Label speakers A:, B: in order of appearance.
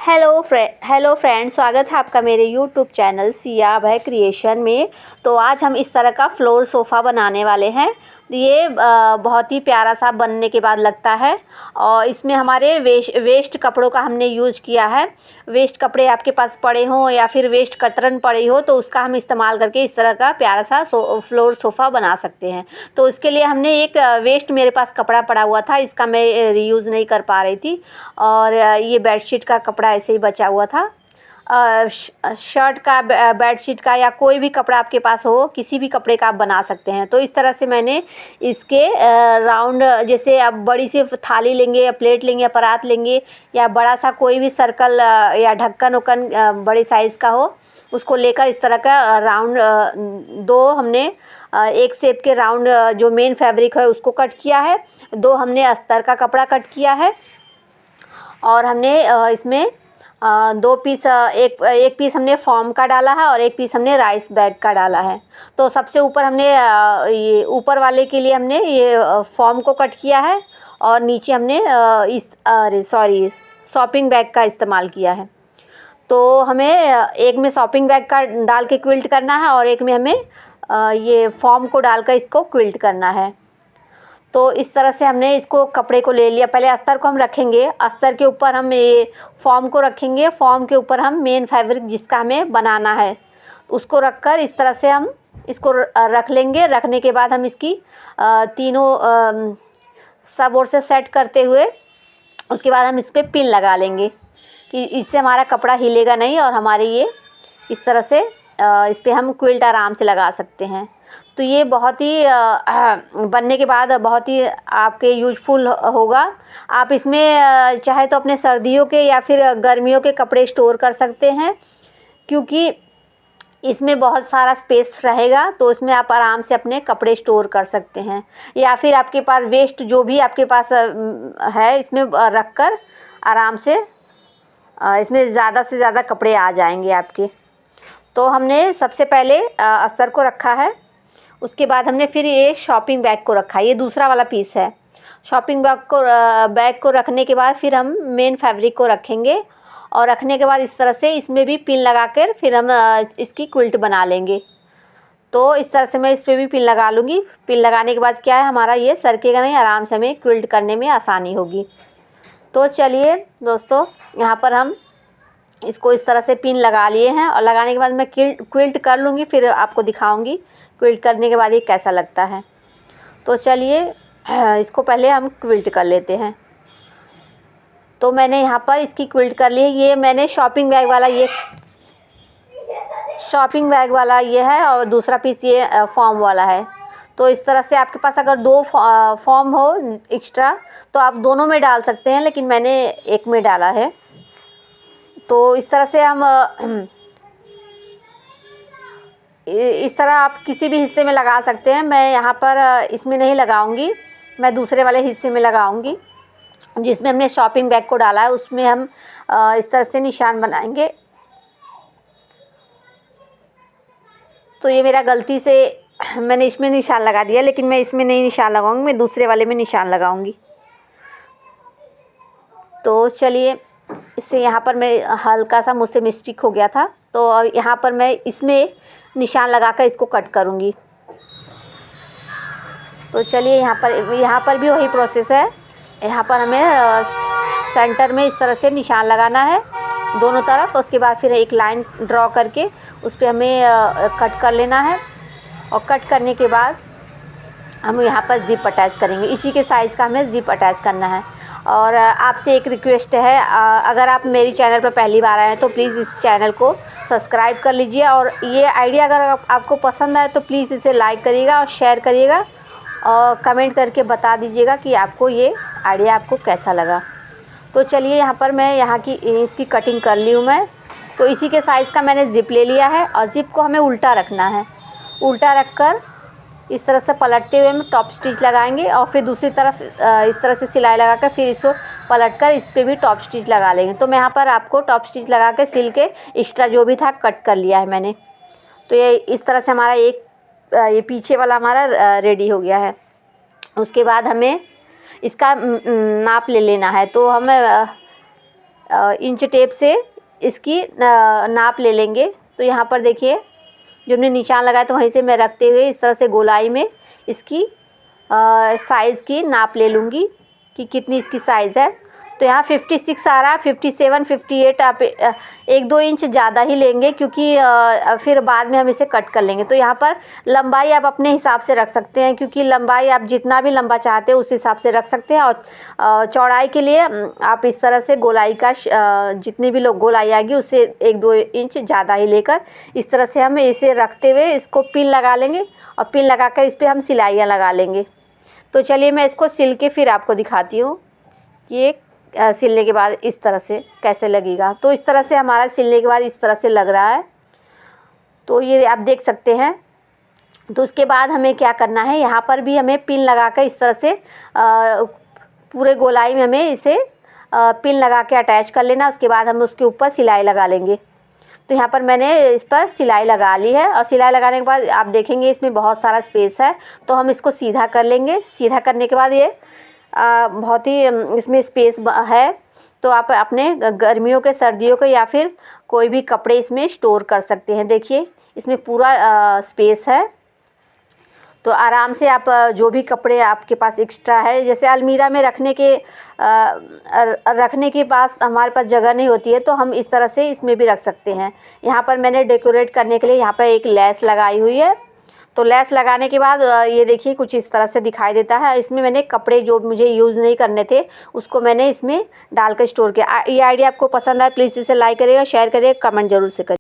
A: Hello friend, स्वागत है आपका मेरे यूट्यूब चैनल सिया अभय क्रिएशन में। तो आज हम इस तरह का फ्लोर सोफ़ा बनाने वाले हैं। ये बहुत ही प्यारा सा बनने के बाद लगता है और इसमें हमारे वेस्ट कपड़ों का हमने यूज़ किया है। वेस्ट कपड़े आपके पास पड़े हों या फिर वेस्ट कतरन पड़ी हो तो उसका हम इस्तेमाल करके इस तरह का प्यारा सा फ्लोर सोफ़ा बना सकते हैं। तो इसके लिए हमने एक वेस्ट मेरे पास कपड़ा पड़ा हुआ था, इसका मैं रीयूज़ नहीं कर पा रही थी और ये बेडशीट का कपड़ा ऐसे ही बचा हुआ था। शर्ट का, बेडशीट का या कोई भी कपड़ा आपके पास हो, किसी भी कपड़े का आप बना सकते हैं। तो इस तरह से मैंने इसके राउंड, जैसे आप बड़ी सी थाली लेंगे या प्लेट लेंगे या परात लेंगे या बड़ा सा कोई भी सर्कल या ढक्कन उक्कन बड़े साइज़ का हो, उसको लेकर इस तरह का राउंड दो हमने एक शेप के राउंड जो मेन फैब्रिक है उसको कट किया है। दो हमने अस्तर का कपड़ा कट किया है और हमने इसमें दो पीस, एक पीस हमने फॉर्म का डाला है और एक पीस हमने राइस बैग का डाला है। तो सबसे ऊपर हमने ये ऊपर वाले के लिए हमने ये फॉर्म को कट किया है और नीचे हमने शॉपिंग बैग का इस्तेमाल किया है। तो हमें एक में शॉपिंग बैग का डाल के क्विल्ट करना है और एक में हमें ये फॉर्म को डालकर इसको क्विल्ट करना है। तो इस तरह से हमने इसको कपड़े को ले लिया। पहले अस्तर को हम रखेंगे, अस्तर के ऊपर हम ये फॉर्म को रखेंगे, फॉर्म के ऊपर हम मेन फैब्रिक जिसका हमें बनाना है उसको रखकर इस तरह से हम इसको रख लेंगे। रखने के बाद हम इसकी तीनों सब ओर से सेट करते हुए उसके बाद हम इस पर पिन लगा लेंगे कि इससे हमारा कपड़ा हिलेगा नहीं और हमारे ये इस तरह से इस पर हम क्विल्ट आराम से लगा सकते हैं। तो ये बहुत ही बनने के बाद बहुत ही आपके यूजफुल होगा। आप इसमें चाहे तो अपने सर्दियों के या फिर गर्मियों के कपड़े स्टोर कर सकते हैं, क्योंकि इसमें बहुत सारा स्पेस रहेगा। तो इसमें आप आराम से अपने कपड़े स्टोर कर सकते हैं या फिर आपके पास वेस्ट जो भी आपके पास है इसमें रख कर आराम से इसमें ज़्यादा से ज़्यादा कपड़े आ जाएंगे आपके। तो हमने सबसे पहले अस्तर को रखा है, उसके बाद हमने फिर ये शॉपिंग बैग को रखा है। ये दूसरा वाला पीस है। शॉपिंग बैग को रखने के बाद फिर हम मेन फैब्रिक को रखेंगे और रखने के बाद इस तरह से इसमें भी पिन लगाकर फिर हम इसकी क्विल्ट बना लेंगे। तो इस तरह से मैं इस पर भी पिन लगा लूँगी। पिन लगाने के बाद क्या है, हमारा ये सरकेगा नहीं, आराम से हमें क्विल्ट करने में आसानी होगी। तो चलिए दोस्तों, यहाँ पर हम इसको इस तरह से पिन लगा लिए हैं और लगाने के बाद मैं क्विल्ट कर लूँगी, फिर आपको दिखाऊंगी क्विल्ट करने के बाद ये कैसा लगता है। तो चलिए इसको पहले हम क्विल्ट कर लेते हैं। तो मैंने यहाँ पर इसकी क्विल्ट कर ली है। ये मैंने शॉपिंग बैग वाला ये है और दूसरा पीस ये फॉर्म वाला है। तो इस तरह से आपके पास अगर दो फॉर्म हो एक्स्ट्रा तो आप दोनों में डाल सकते हैं, लेकिन मैंने एक में डाला है। तो इस तरह से हम इस तरह आप किसी भी हिस्से में लगा सकते हैं। मैं यहाँ पर इसमें नहीं लगाऊंगी, मैं दूसरे वाले हिस्से में लगाऊंगी जिसमें हमने शॉपिंग बैग को डाला है। उसमें हम इस तरह से निशान बनाएंगे। तो ये मेरा गलती से मैंने इसमें निशान लगा दिया, लेकिन मैं इसमें नहीं निशान लगाऊंगी, मैं दूसरे वाले में निशान लगाऊंगी। तो चलिए, इससे यहाँ पर मैं हल्का सा मुझसे मिस्टेक हो गया था, तो यहाँ पर मैं इसमें निशान लगाकर इसको कट करूँगी। तो चलिए, यहाँ पर भी वही प्रोसेस है। यहाँ पर हमें सेंटर में इस तरह से निशान लगाना है दोनों तरफ। उसके बाद फिर एक लाइन ड्रॉ करके उस पर हमें कट कर लेना है और कट करने के बाद हम यहाँ पर ज़िप अटैच करेंगे। इसी के साइज़ का हमें ज़िप अटैच करना है। और आपसे एक रिक्वेस्ट है, अगर आप मेरी चैनल पर पहली बार आए हैं तो प्लीज़ इस चैनल को सब्सक्राइब कर लीजिए और ये आइडिया अगर आपको पसंद आए तो प्लीज़ इसे लाइक करिएगा और शेयर करिएगा और कमेंट करके बता दीजिएगा कि आपको ये आइडिया आपको कैसा लगा। तो चलिए, यहाँ पर मैं इसकी कटिंग कर ली हूँ मैं। तो इसी के साइज़ का मैंने ज़िप ले लिया है और ज़िप को हमें उल्टा रखना है। उल्टा रखकर इस तरह से पलटते हुए हम टॉप स्टिच लगाएंगे और फिर दूसरी तरफ इस तरह से सिलाई लगाकर फिर इसको पलटकर इस पर भी टॉप स्टिच लगा लेंगे। तो मैं यहाँ पर आपको टॉप स्टिच लगा के सिल के एक्स्ट्रा जो भी था कट कर लिया है मैंने। तो ये इस तरह से हमारा ये पीछे वाला हमारा रेडी हो गया है। उसके बाद हमें इसका नाप ले लेना है। तो हमें इंच टेप से इसकी नाप ले लेंगे। तो यहाँ पर देखिए जो हमने निशान लगाया तो वहीं से मैं रखते हुए इस तरह से गोलाई में इसकी साइज़ की नाप ले लूँगी कि कितनी इसकी साइज़ है। तो यहाँ 56 आ रहा है, 57, 58 आप 1-2 इंच ज़्यादा ही लेंगे क्योंकि फिर बाद में हम इसे कट कर लेंगे। तो यहाँ पर लंबाई आप अपने हिसाब से रख सकते हैं क्योंकि लंबाई आप जितना भी लंबा चाहते हैं उस हिसाब से रख सकते हैं। और चौड़ाई के लिए आप इस तरह से गोलाई का जितनी भी गोलाई आएगी उससे 1-2 इंच ज़्यादा ही लेकर इस तरह से हम इसे रखते हुए इसको पिन लगा लेंगे और पिन लगा कर इस पर हम सिलाइयाँ लगा लेंगे। तो चलिए मैं इसको सिल के फिर आपको दिखाती हूँ कि ये सिलने के बाद इस तरह से कैसे लगेगा। तो इस तरह से हमारा सिलने के बाद इस तरह से लग रहा है, तो ये आप देख सकते हैं। तो उसके बाद हमें क्या करना है, यहाँ पर भी हमें पिन लगा कर इस तरह से पूरे गोलाई में हमें इसे पिन लगा के अटैच कर लेना। उसके बाद हम उसके ऊपर सिलाई लगा लेंगे। तो यहाँ पर मैंने इस पर सिलाई लगा ली है और सिलाई लगाने के बाद आप देखेंगे इसमें बहुत सारा स्पेस है, तो हम इसको सीधा कर लेंगे। सीधा करने के बाद ये बहुत ही इसमें स्पेस है, तो आप अपने गर्मियों के, सर्दियों के या फिर कोई भी कपड़े इसमें स्टोर कर सकते हैं। देखिए इसमें पूरा स्पेस है, तो आराम से आप जो भी कपड़े आपके पास एक्स्ट्रा है, जैसे अलमीरा में रखने के पास हमारे पास जगह नहीं होती है तो हम इस तरह से इसमें भी रख सकते हैं। यहाँ पर मैंने डेकोरेट करने के लिए यहाँ पर एक लेस लगाई हुई है। तो लेस लगाने के बाद ये देखिए कुछ इस तरह से दिखाई देता है। इसमें मैंने कपड़े जो मुझे यूज़ नहीं करने थे उसको मैंने इसमें डालकर स्टोर किया। ये आइडिया आपको पसंद आए प्लीज़ इसे लाइक करिएगा, शेयर करिएगा, कमेंट जरूर से करिएगा।